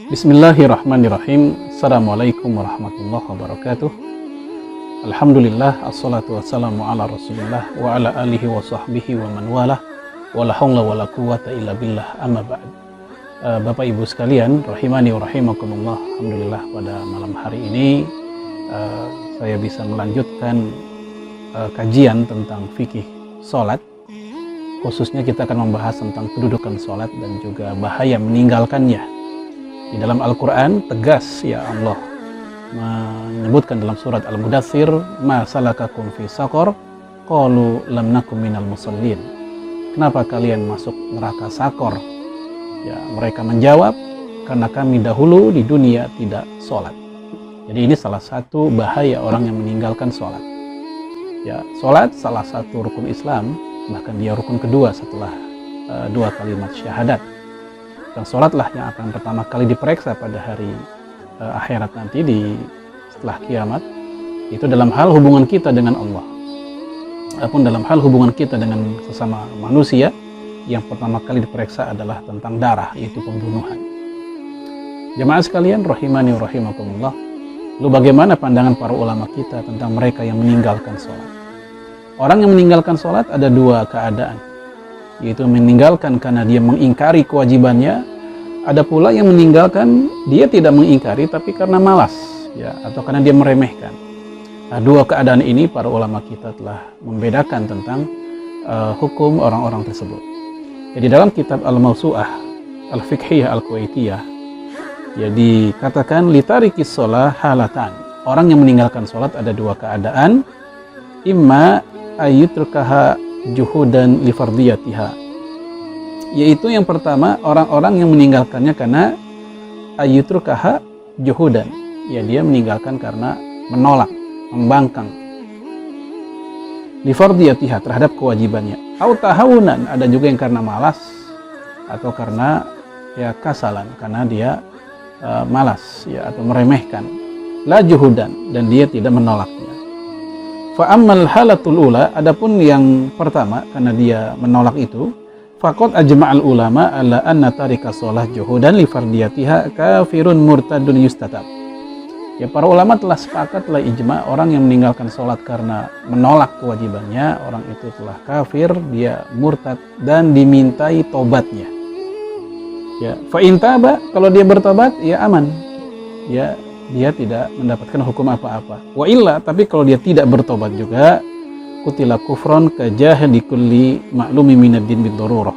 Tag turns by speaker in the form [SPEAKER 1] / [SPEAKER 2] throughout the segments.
[SPEAKER 1] Bismillahirrahmanirrahim. Assalamualaikum warahmatullahi wabarakatuh. Alhamdulillah, assalatu wassalamu ala rasulillah wa ala alihi wa sahbihi wa man walah, wa la hawla wa la quwata illa billah, amma ba'd. Bapak ibu sekalian, rahimani wa rahimakumullah. Alhamdulillah pada malam hari ini saya bisa melanjutkan kajian tentang fikih sholat. Khususnya kita akan membahas tentang kedudukan sholat dan juga bahaya meninggalkannya. Di dalam Al-Quran tegas ya Allah menyebutkan dalam surat Al-Mudaththir, ma salakakum fi saqar qalu lam nakum minal musallin. Kenapa kalian masuk neraka Sakor? Ya, mereka menjawab, karena kami dahulu di dunia tidak sholat. Jadi ini salah satu bahaya orang yang meninggalkan sholat. Ya, sholat salah satu rukun Islam, bahkan dia rukun kedua setelah dua kalimat syahadat. Dan sholatlah yang akan pertama kali diperiksa pada hari akhirat nanti setelah kiamat. Itu dalam hal hubungan kita dengan Allah. Adapun dalam hal hubungan kita dengan sesama manusia, yang pertama kali diperiksa adalah tentang darah, yaitu pembunuhan. Jemaah sekalian, rahimani wa rahimakumullah. Lalu bagaimana pandangan para ulama kita tentang mereka yang meninggalkan sholat? Orang yang meninggalkan sholat ada dua keadaan, yaitu meninggalkan karena dia mengingkari kewajibannya. Ada pula yang meninggalkan dia tidak mengingkari tapi karena malas, ya, atau karena dia meremehkan. Nah, dua keadaan ini para ulama kita telah membedakan tentang hukum orang-orang tersebut. Jadi dalam kitab Al-Mawsu'ah Al-Fiqhiyah Al-Kuwaitiyah, ya, dikatakan litarikis sholah halatan. Orang yang meninggalkan sholat ada dua keadaan. Imma ayyutrukaha juhudan li fardiyatiha, yaitu yang pertama orang-orang yang meninggalkannya karena ayyutrukaha juhudan, ya, dia meninggalkan karena menolak, membangkang li fardiyatiha, terhadap kewajibannya. Au tahawunan, ada juga yang karena malas atau karena ya kasalan, karena dia malas, ya, atau meremehkan. La juhudan, dan dia tidak menolaknya. Fa ammal halatul ula, adapun yang pertama karena dia menolak itu, faqad ajma'al ulama ala anna tarika shalah juhudan li fardiyatiha kafirun murtadun yustatab. Ya, para ulama telah sepakat, telah ijma, orang yang meninggalkan sholat karena menolak kewajibannya, orang itu telah kafir, dia murtad dan dimintai tobatnya. Ya, fa in taba, kalau dia bertobat ya aman. Ya, dia tidak mendapatkan hukum apa-apa. Wa illa, tapi kalau dia tidak bertobat juga, kutila kufron kajahdi kulli maklumi minad-din bid-darurah,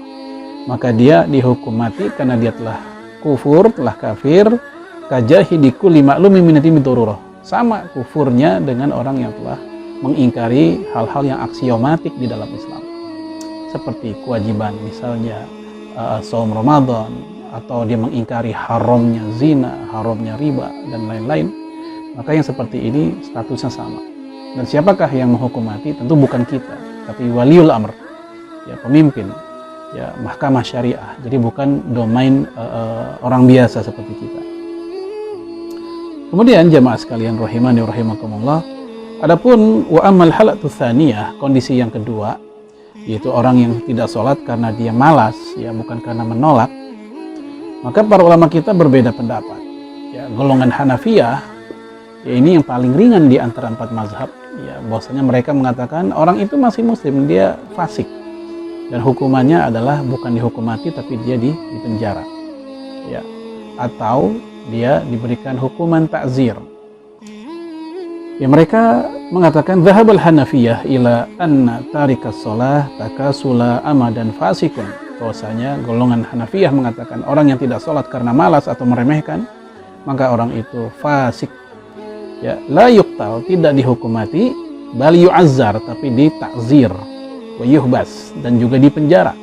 [SPEAKER 1] maka dia dihukum mati karena dia telah kufur, telah kafir, kajahdi kulli maklumi minad-din bid-darurah, sama kufurnya dengan orang yang telah mengingkari hal-hal yang aksiomatik di dalam Islam, seperti kewajiban misalnya saum Ramadan, atau dia mengingkari haramnya zina, haramnya riba, dan lain-lain. Maka yang seperti ini statusnya sama. Dan siapakah yang menghukum mati? Tentu bukan kita, tapi waliul amr, ya, pemimpin, ya, mahkamah syariah. Jadi bukan domain orang biasa seperti kita. Kemudian jamaah sekalian rahimani wa rahimakumullah, adapun wa amal halatu tsaniyah, kondisi yang kedua, yaitu orang yang tidak sholat karena dia malas, ya, bukan karena menolak. Maka para ulama kita berbeda pendapat. Ya, golongan Hanafiyah, ya, ini yang paling ringan di antara empat mazhab. Ya, bahwasanya mereka mengatakan orang itu masih muslim, dia fasik, dan hukumannya adalah bukan dihukum mati tapi dia dipenjara, ya, atau dia diberikan hukuman ta'zir. Ya, mereka mengatakan dhahabal Hanafiyah ila anna tarikas shalah takasula amadan fasikun. Bahwasanya golongan Hanafiyah mengatakan orang yang tidak sholat karena malas atau meremehkan, maka orang itu fasik. Ya, la yuqtal, tidak dihukum mati, bal yu'azzar, tapi ditakzir, wa yuhbas, dan juga dipenjara,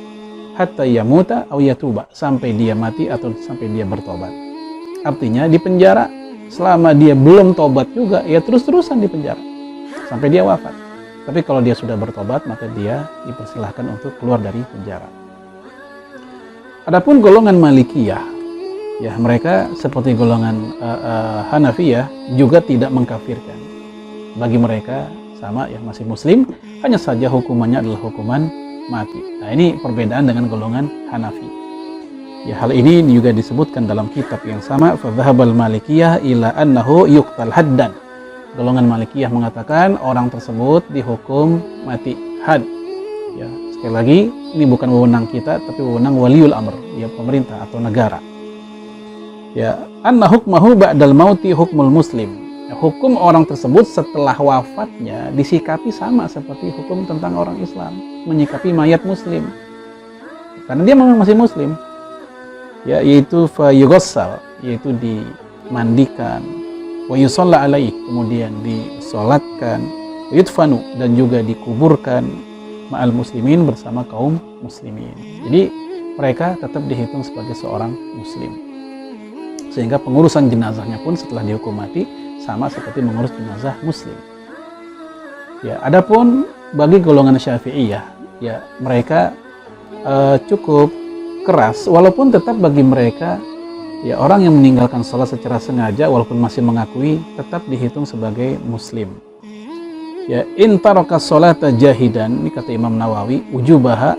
[SPEAKER 1] hatta yamuta aw yatuba, sampai dia mati atau sampai dia bertobat. Artinya dipenjara selama dia belum tobat juga, ya terus-terusan dipenjara sampai dia wafat. Tapi kalau dia sudah bertobat, maka dia dipersilahkan untuk keluar dari penjara. Adapun golongan Malikiyah, ya, mereka seperti golongan Hanafiyah juga tidak mengkafirkan. Bagi mereka sama, ya, masih muslim, hanya saja hukumannya adalah hukuman mati. Nah, ini perbedaan dengan golongan Hanafi. Ya, hal ini juga disebutkan dalam kitab yang sama, fadhahabal malikiyah ila annahu yuqtal haddan. Golongan Malikiyah mengatakan orang tersebut dihukum mati had. Ya, sekali lagi ini bukan wewenang kita tapi wewenang waliul amr, ya pemerintah atau negara. Ya, anna hukmahu ba'dal mauti hukmul muslim. Ya, hukum orang tersebut setelah wafatnya disikapi sama seperti hukum tentang orang Islam, menyikapi mayat muslim. Karena dia memang masih muslim. Ya, yaitu fayughassal, yaitu dimandikan, wa yusalla alaih, kemudian disolatkan, yudfanu, dan juga dikuburkan ma'al muslimin, bersama kaum muslimin. Jadi mereka tetap dihitung sebagai seorang muslim, sehingga pengurusan jenazahnya pun setelah dihukum mati sama seperti mengurus jenazah muslim. Ya, adapun bagi golongan Syafi'iyah, ya mereka cukup keras, walaupun tetap bagi mereka ya orang yang meninggalkan sholat secara sengaja walaupun masih mengakui tetap dihitung sebagai muslim. Ya, in taraka sholata jahidan, ini kata Imam Nawawi, ujubaha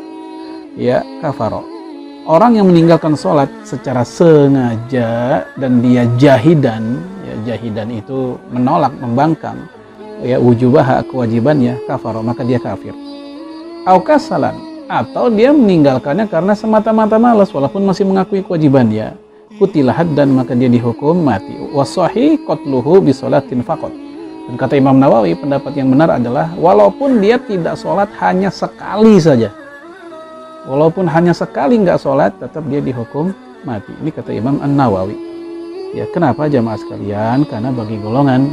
[SPEAKER 1] ya kafaro. Orang yang meninggalkan sholat secara sengaja dan dia jahidan, ya jahidan itu menolak, membangkang, ya ujubaha kewajibannya, kafaro, maka dia kafir. Au kasalan, atau dia meninggalkannya karena semata-mata malas walaupun masih mengakui kewajibannya, kutilah haddan, maka dia dihukum mati. Wasahi qatluhu bisolatin faqat. Dan kata Imam Nawawi, pendapat yang benar adalah walaupun dia tidak sholat hanya sekali saja, walaupun hanya sekali nggak sholat, tetap dia dihukum mati. Ini kata Imam An-Nawawi. Ya, kenapa jamaah sekalian? Karena bagi golongan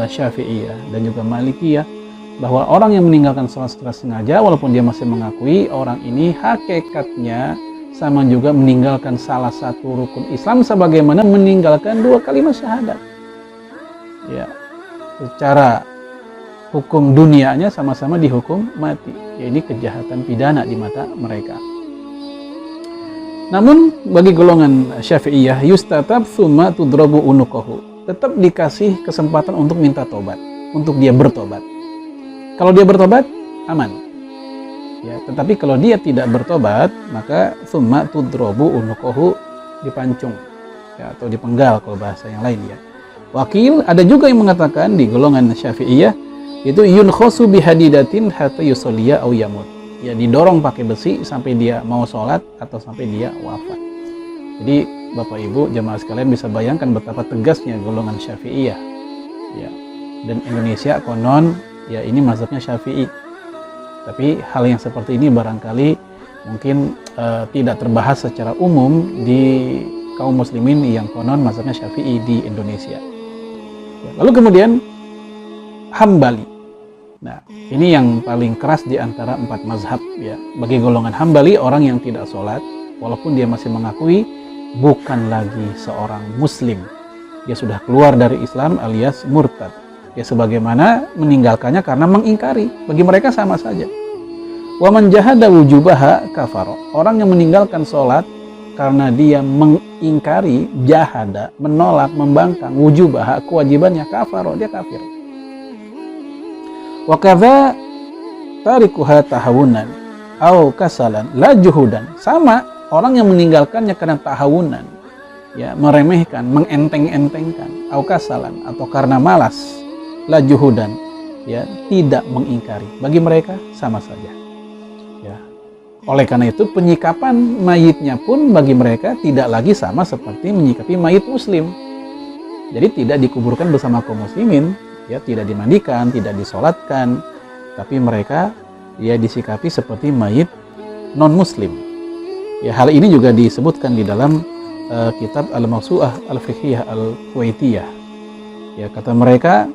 [SPEAKER 1] Syafi'iyah dan juga Malikiyah, bahwa orang yang meninggalkan sholat secara sengaja walaupun dia masih mengakui, orang ini hakikatnya sama juga meninggalkan salah satu rukun Islam sebagaimana meninggalkan 2 kalimat syahadat. Ya, secara hukum dunianya sama-sama dihukum mati. Ya, ini kejahatan pidana di mata mereka. Namun bagi golongan Syafi'iyah, yustatab tsumma tudrabu unuqahu, tetap dikasih kesempatan untuk minta tobat, untuk dia bertobat. Kalau dia bertobat, aman. Ya, tetapi kalau dia tidak bertobat, maka tsumma tudrabu unuqahu, dipancung, ya, atau dipenggal kalau bahasa yang lain ya. Wakil, ada juga yang mengatakan di golongan Syafi'iyah itu yunkhasu bihadidatin hatta yusalliya au yamut. Ya, didorong pakai besi sampai dia mau sholat atau sampai dia wafat. Jadi Bapak Ibu jamaah sekalian bisa bayangkan betapa tegasnya golongan Syafi'iyah. Ya. Dan Indonesia konon ya ini mazhabnya Syafi'i. Tapi hal yang seperti ini barangkali mungkin tidak terbahas secara umum di kaum muslimin yang konon mazhabnya Syafi'i di Indonesia. Ya, lalu kemudian Hambali. Nah, ini yang paling keras di antara 4 mazhab ya. Bagi golongan Hambali, orang yang tidak sholat walaupun dia masih mengakui bukan lagi seorang muslim. Dia sudah keluar dari Islam alias murtad. Ya, sebagaimana meninggalkannya karena mengingkari. Bagi mereka sama saja. Wa man jahada wujubaha kafaro. Orang yang meninggalkan sholat karena dia mengingkari, jahada, menolak, membangkang, wujubaha, kewajibannya, kafaro, dia kafir. Wa kadza tarikuha tahawunan au kasalan la juhudan. Sama, orang yang meninggalkannya karena tahawunan, ya, meremehkan, mengenteng-entengkan, au kasalan, atau karena malas, la juhudan, ya, tidak mengingkari. Bagi mereka sama saja. Ya. Oleh karena itu penyikapan mayitnya pun bagi mereka tidak lagi sama seperti menyikapi mayit muslim. Jadi tidak dikuburkan bersama kaum muslimin, ya, tidak dimandikan, tidak disolatkan, tapi mereka ya disikapi seperti mayit non muslim. Ya, hal ini juga disebutkan di dalam kitab Al-Mawsu'ah Al-Fiqhiyah Al-Kuwaitiyah. Ya, kata mereka,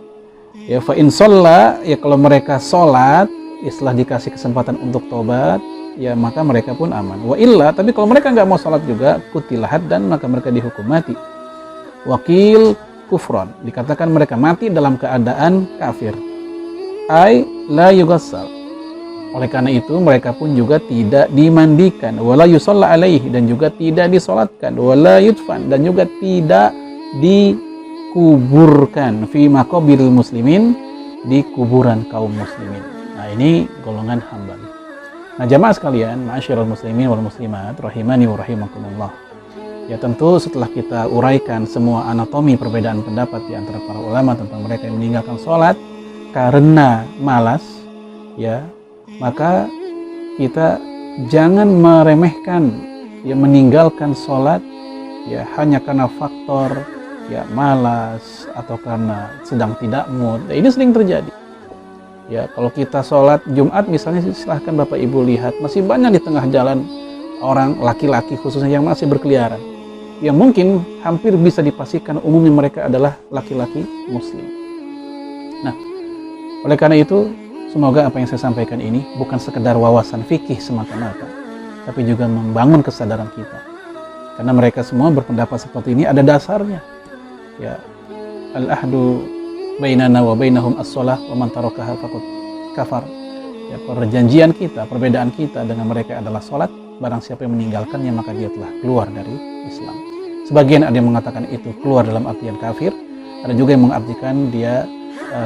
[SPEAKER 1] ya fa in shalla, ya kalau mereka sholat setelah dikasih kesempatan untuk tobat, ya maka mereka pun aman. Wa illa, tapi kalau mereka nggak mau sholat juga, kutilah dan maka mereka dihukum mati. Wakil kufron, dikatakan mereka mati dalam keadaan kafir. Ai la yughassal. Oleh karena itu mereka pun juga tidak dimandikan, wala yusalla alaihi, dan juga tidak disolatkan, wala yudfan, dan juga tidak dikuburkan fi maqabiril muslimin, di kuburan kaum muslimin. Nah, ini golongan Hambali. Nah jamaah sekalian, ma'asyiral muslimin wal muslimat, rahimani wa rahimakumullah. Ya tentu setelah kita uraikan semua anatomi perbedaan pendapat di antara para ulama tentang mereka yang meninggalkan sholat karena malas, ya maka kita jangan meremehkan ya meninggalkan sholat ya hanya karena faktor ya malas atau karena sedang tidak mood. Nah, ini sering terjadi. Ya kalau kita sholat Jumat misalnya, silahkan Bapak Ibu lihat masih banyak di tengah jalan orang laki-laki khususnya yang masih berkeliaran, yang mungkin hampir bisa dipastikan umumnya mereka adalah laki-laki muslim. Nah, oleh karena itu, semoga apa yang saya sampaikan ini bukan sekedar wawasan fikih semata-mata, tapi juga membangun kesadaran kita. Karena mereka semua berpendapat seperti ini ada dasarnya. Ya, al-ahdu bainana wa bainahum as-shalah wa man tarakaha faqad kafar. Ya, perjanjian kita, perbedaan kita dengan mereka adalah salat. Barang siapa yang meninggalkannya maka dia telah keluar dari Islam. Sebagian ada yang mengatakan itu keluar dalam artian kafir, ada juga yang mengartikan dia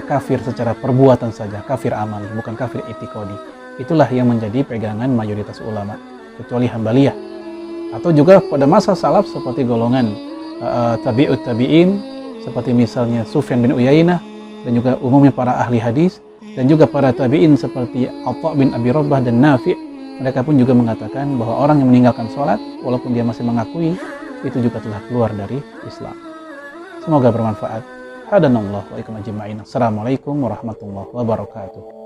[SPEAKER 1] kafir secara perbuatan saja, kafir amali, bukan kafir i'tiqadi. Itulah yang menjadi pegangan mayoritas ulama, kecuali Hambaliyah. Atau juga pada masa salaf seperti golongan tabi'ut tabi'in, seperti misalnya Sufyan bin Uyainah, dan juga umumnya para ahli hadis, dan juga para tabi'in seperti Atha bin Abi Rabbah dan Nafi'. Mereka pun juga mengatakan bahwa orang yang meninggalkan sholat, walaupun dia masih mengakui, itu juga telah keluar dari Islam. Semoga bermanfaat. Hadanallahu wa ikum ajma'in. Assalamualaikum warahmatullahi wabarakatuh.